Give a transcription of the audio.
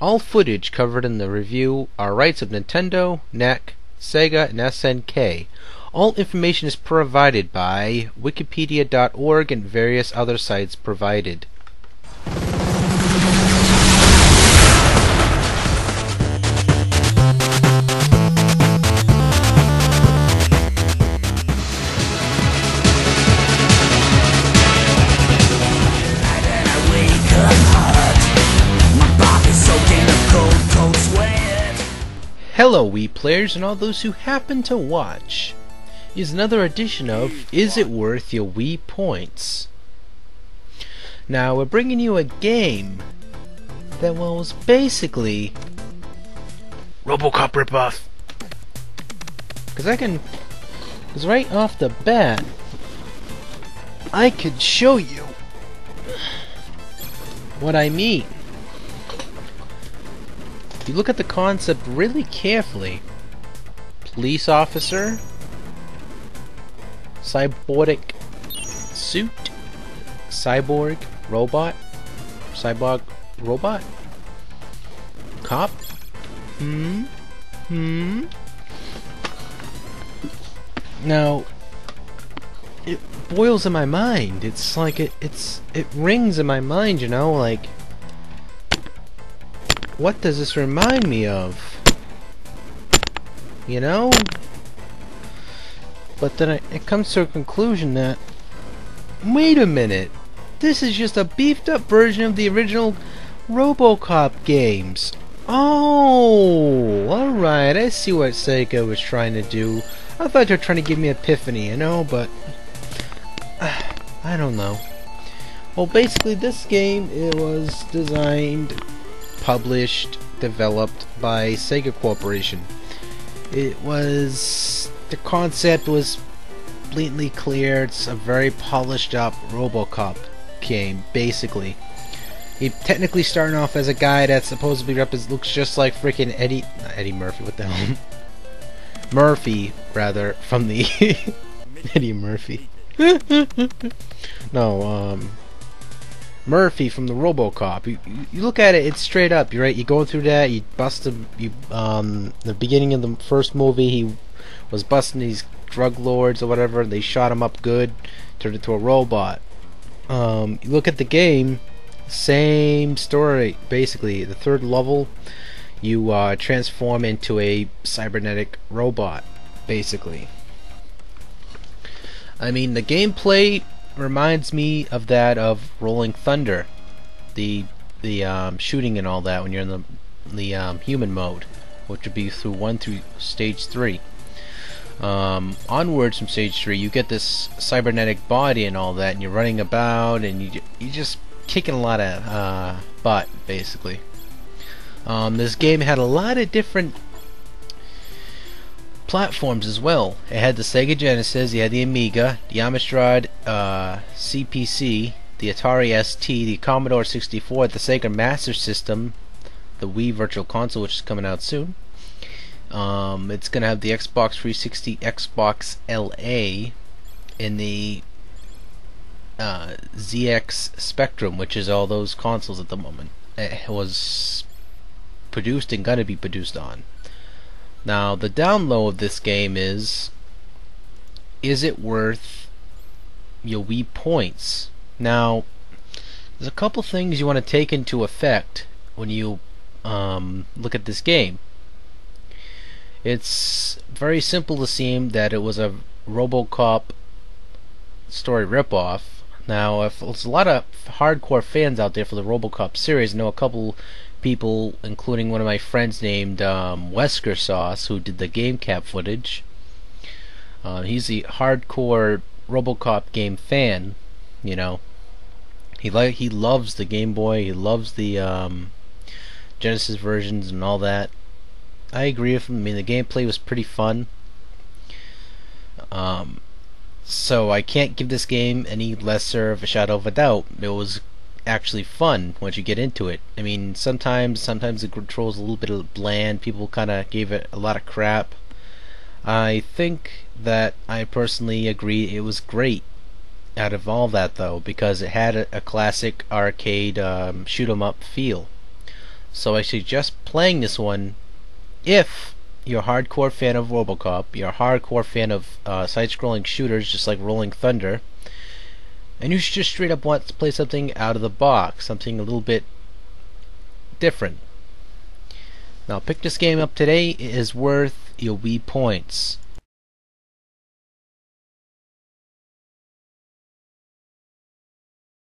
All footage covered in the review are rights of Nintendo, NEC, Sega, and SNK. All information is provided by wikipedia.org and various other sites provided. Hello Wii players and all those who happen to watch. Here's another edition of Is It Worth Your Wii Points? Now we're bringing you a game that was basically RoboCop ripoff. Cause right off the bat I could show you what I mean. If you look at the concept really carefully, police officer, cyborg suit, cyborg robot, cop, Now, it boils in my mind. It's like it rings in my mind, you know, like, what does this remind me of? You know? But then it comes to a conclusion that, wait a minute, this is just a beefed up version of the original RoboCop games. Oh, alright, I see what Sega was trying to do. I thought they were trying to give me an epiphany, you know, but I don't know. Well, basically this game, it was designed, published, developed by Sega Corporation. The concept was blatantly clear. It's a very polished up RoboCop game, basically. He technically starting off as a guy that supposedly looks just like freaking Eddie Murphy, what the hell? Murphy, rather, from the Eddie Murphy. No, Murphy from the RoboCop. You look at it, it's straight up. You're right. You go through that. You bust him. The beginning of the first movie, he was busting these drug lords or whatever. They shot him up good, turned into a robot. You look at the game, same story basically. The third level, you transform into a cybernetic robot, basically. I mean, the gameplay reminds me of that of Rolling Thunder, the shooting and all that when you're in the human mode, which would be through stage 3. Onwards from stage 3, you get this cybernetic body and all that, and you're running about and you just kicking a lot of butt, basically. This game had a lot of different platforms as well. It had the Sega Genesis, you had the Amiga, the Amstrad CPC, the Atari ST, the Commodore 64, the Sega Master System, the Wii Virtual Console, which is coming out soon. It's gonna have the Xbox 360, Xbox LA, and the ZX Spectrum, which is all those consoles at the moment. It was produced and gonna be produced on. Now, the download of this game is it worth your Wii points? Now, there's a couple things you want to take into effect when you look at this game. It's very simple to seem that it was a RoboCop story ripoff. Now, if there's a lot of hardcore fans out there for the RoboCop series, I know a couple people, including one of my friends named Wesker Sauce, who did the game cap footage. He's a hardcore RoboCop game fan, you know. He loves the Game Boy, he loves the Genesis versions and all that. I agree with him. I mean, the gameplay was pretty fun. So I can't give this game any lesser of a shadow of a doubt. It was actually fun once you get into it. I mean, sometimes the controls a little bit bland. People kind of gave it a lot of crap. I think that I personally agree it was great out of all that, though, because it had a classic arcade shoot 'em up feel. So I suggest playing this one if you're a hardcore fan of RoboCop, you're a hardcore fan of side-scrolling shooters just like Rolling Thunder, and you should just straight up want to play something out of the box, something a little bit different. Now, pick this game up today. It is worth your Wii points.